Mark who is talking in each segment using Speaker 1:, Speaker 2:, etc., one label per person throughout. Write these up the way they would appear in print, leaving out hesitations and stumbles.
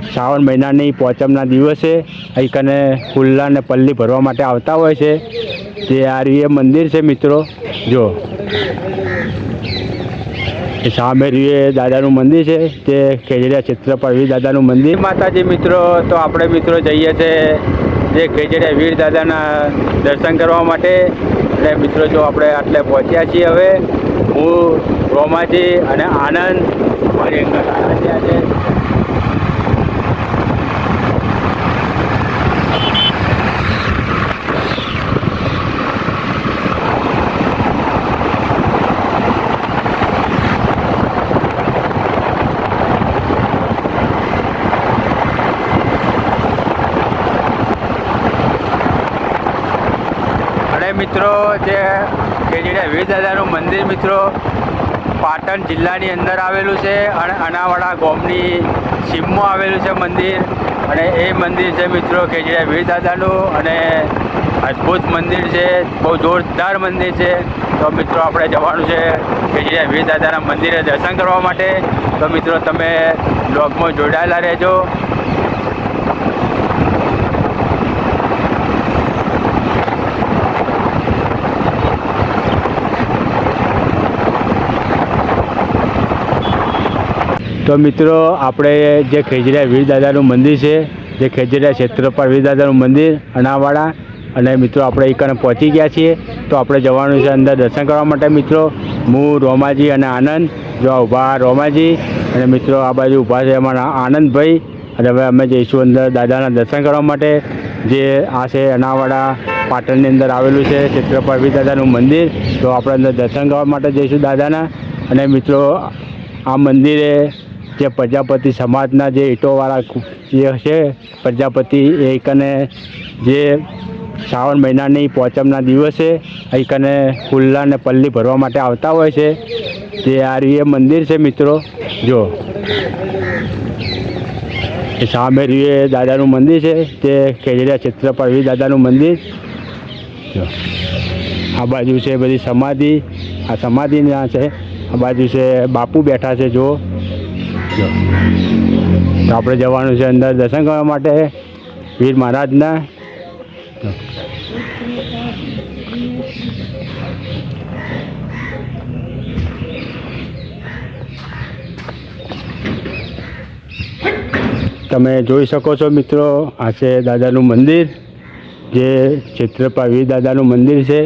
Speaker 1: શ્રાવણ મહિનાની પોચમના દિવસે અહીં કને ફુલ્લા ને પલ્લી ભરવા માટે આવતા હોય છે। જે આ રીએ મંદિર છે મિત્રો, જો સામે રીએ દાદાનું મંદિર છે, તે ખેજડિયા ક્ષેત્રપાળ વીર દાદાનું મંદિર। માતાજી મિત્રો, તો આપણે મિત્રો જઈએ છીએ જે ખેજડિયા વીર દાદાના દર્શન કરવા માટે। અને મિત્રો જો આપણે આટલે પહોંચ્યા છીએ। હવે હું રોમાજી અને આનંદ મારી અંકલ આજે મિત્રો જે ખેજડિયા વીર દાદાનું મંદિર મિત્રો પાટણ જિલ્લાની અંદર આવેલું છે અને અનાવાડા ગામની સીમમાં આવેલું છે મંદિર। અને એ મંદિર છે મિત્રો ખેજડિયા વીર દાદાનું અને અદ્ભુત મંદિર છે, બહુ જોરદાર મંદિર છે। તો મિત્રો આપણે જવાનું છે ખેજડિયા વીર દાદાના મંદિરે દર્શન કરવા માટે। તો મિત્રો તમે બ્લોગમાં જોડાયેલા રહેજો। તો મિત્રો આપણે જે ખેજડિયા વીર દાદાનું મંદિર છે, જે ખેજડિયા ક્ષેત્રપાળ વીર દાદાનું મંદિર અનાવાડા, અને મિત્રો આપણે એકને પહોંચી ગયા છીએ। તો આપણે જવાનું છે અંદર દર્શન કરવા માટે મિત્રો। હું રોમાજી અને આનંદ, જો ઊભા રોમાજી અને મિત્રો આ બાજુ ઊભા છે અમારા આનંદભાઈ। અને હવે અમે જઈશું અંદર દાદાના દર્શન કરવા માટે। જે આ છે અનાવાડા પાટણની અંદર આવેલું છે ક્ષેત્રપાળ વીર દાદાનું મંદિર। તો આપણે અંદર દર્શન કરવા માટે જઈશું દાદાના। અને મિત્રો આ મંદિરે જે પ્રજાપતિ સમાજના જે ઈંટોવાળા જે છે પ્રજાપતિ, એ કને જે શ્રાવણ મહિનાની પોચમના દિવસે અહીં કને ફુલ્લા ને પલ્લી ભરવા માટે આવતા હોય છે। જે આ રીએ મંદિર છે મિત્રો, જો એ સામે રીએ દાદાનું મંદિર છે, તે ખેજડિયા ક્ષેત્રપાળ વીર દાદાનું મંદિર। જો આ બાજુ છે બધી સમાધિ, આ સમાધિના છે, આ બાજુ છે બાપુ બેઠા છે જો। તો આપણે જવાનું છે અંદર દર્શન કરવા માટે વીર મહારાજના। તમે જોઈ શકો છો મિત્રો, આ છે દાદાનું મંદિર, જે ક્ષેત્રપાળ વીર દાદાનું મંદિર છે।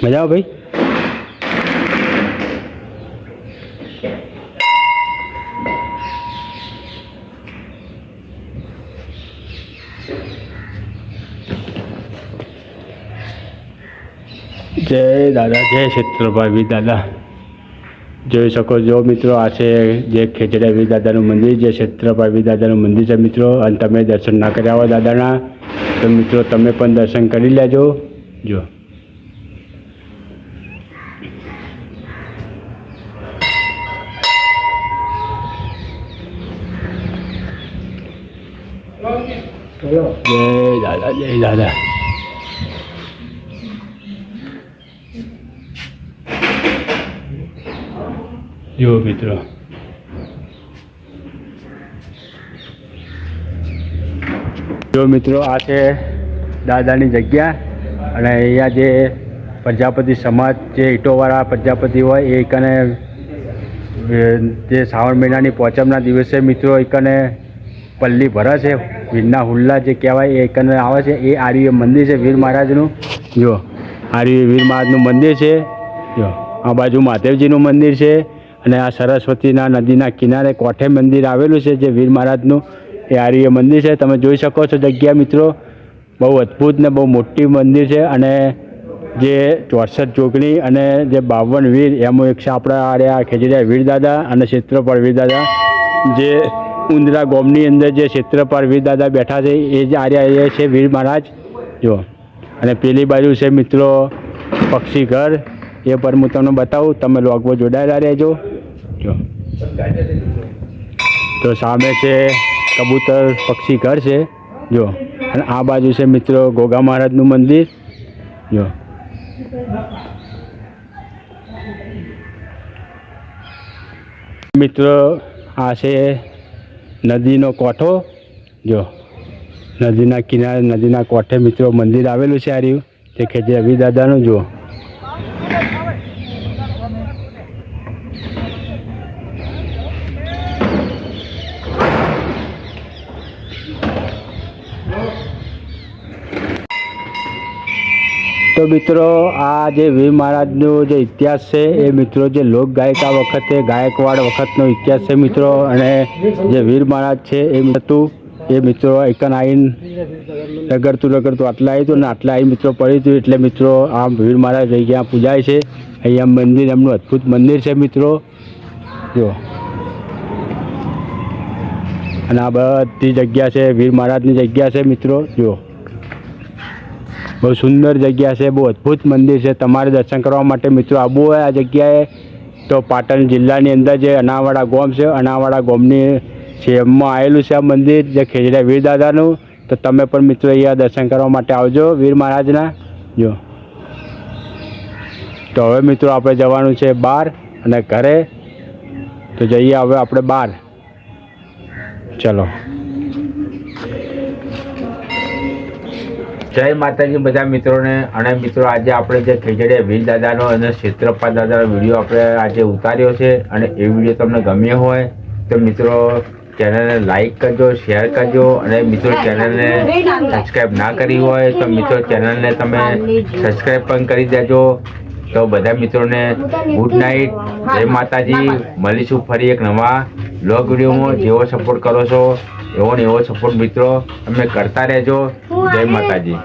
Speaker 1: મજા આવે ભાઈ? જય દાદા, જય ક્ષેત્રપાળ વીર દાદા। જોઈ શકો છો મિત્રો, આ છે જે ખેજડિયા વીર દાદાનું મંદિર, જે ક્ષેત્રપાળ વીર દાદાનું મંદિર છે મિત્રો। અને તમે દર્શન ના કર્યા હોય દાદાના, તો મિત્રો તમે પણ દર્શન કરી લેજો। જો જય દાદા, જય દાદા। જો મિત્રો આ છે દાદાની જગ્યા। અને અહીંયા જે પ્રજાપતિ સમાજ, જે ઈંટોવાળા પ્રજાપતિ હોય, એ કને જે શ્રાવણ મહિનાની પોચમના દિવસે મિત્રો એ કને પલ્લી ભરે છે, વીરના હુલ્લા જે કહેવાય, એ કને આવે છે। એ આર્ય મંદિર છે વીર મહારાજનું। જો આર્ય વીર મહારાજનું મંદિર છે। જો આ બાજુ મહાદેવજીનું મંદિર છે, અને આ સરસ્વતીના નદીના કિનારે કોઠે મંદિર આવેલું છે, જે વીર મહારાજનું એ આર્ય મંદિર છે। તમે જોઈ શકો છો જગ્યા મિત્રો, બહુ અદ્ભુત ને બહુ મોટી મંદિર છે। અને જે 64 જોગણી અને જે 52 વીર, એમાં એક છે આપણા ખેજડિયા વીર દાદા અને ક્ષેત્રપાળ વીર દાદા। જે ઉંદરા ગામની અંદર જે ક્ષેત્રપાળ વીર દાદા બેઠા છે, એ જ આર્યા એ છે વીર મહારાજ। જો અને પેલી બાજુ છે મિત્રો પક્ષી ઘર, એ પર હું તમને બતાવું, તમે લોગમાં જોડાયેલા રહેજો। જો તો સામે છે કબૂતર પક્ષી ઘર છે। જો અને આ બાજુ છે મિત્રો ગોગા મહારાજનું મંદિર. જો મિત્રો આ છે નદીનો કોઠો. જો નદીના કિનારે નદીના કોઠે મિત્રો મંદિર આવેલું છે. આ રહ્યું તે ખેજરા વીર દાદાનું. જુઓ તો મિત્રો આ જે વીર મહારાજનો જે ઇતિહાસ છે એ મિત્રો જે લોક ગાયકા વખતે ગાયકવાડ વખતનો ઇતિહાસ છે મિત્રો. અને જે વીર મહારાજ છે એ હતું એ મિત્રો એકન આવીને રગડતું આટલા આવ્યું હતું ને આટલા આવી મિત્રો પડ્યું હતું. એટલે મિત્રો આ વીર મહારાજ રહી ગયા પૂજાય છે. અહીંયા મંદિર એમનું અદ્ભુત મંદિર છે મિત્રો. જો અને આ બધી જગ્યા છે વીર મહારાજની જગ્યા છે મિત્રો. જો બહુ સુંદર જગ્યા છે, બહુ અદ્ભુત મંદિર છે. તમારે દર્શન કરવા માટે મિત્રો આવવું હોય આ જગ્યાએ તો પાટણ જિલ્લાની અંદર જે અનાવાડા ગામ છે, અનાવાડા ગામની શહેરમાં આવેલું છે આ મંદિર જે ખેજરા વીર દાદાનું. તો તમે પણ મિત્રો અહીંયા દર્શન કરવા માટે આવજો વીર મહારાજના. જો તો હવે મિત્રો આપણે જવાનું છે બહાર અને ઘરે. તો જઈએ હવે આપણે બહાર. ચલો. જય માતાજી બધા મિત્રોને. અને મિત્રો આજે આપણે જે ખેજડીયા વીર દાદાનો અને ક્ષેત્રપાલ દાદાનો વિડીયો આપણે આજે ઉતાર્યો છે. અને એ વિડીયો તમને ગમ્યો હોય તો મિત્રો ચેનલને લાઈક કરજો, શેર કરજો. અને મિત્રો ચેનલને સબસ્ક્રાઈબ ના કરી હોય તો મિત્રો ચેનલને તમે સબસ્ક્રાઈબ પણ કરી દેજો. તો બધા મિત્રોને ગુડ નાઇટ, જય માતાજી. મળીશું ફરી એક નવા બ્લોગ વિડીયોમાં. જેવો સપોર્ટ કરો છો એવો ને એવો સપોર્ટ મિત્રો તમે કરતા રહેજો. જય માતાજી.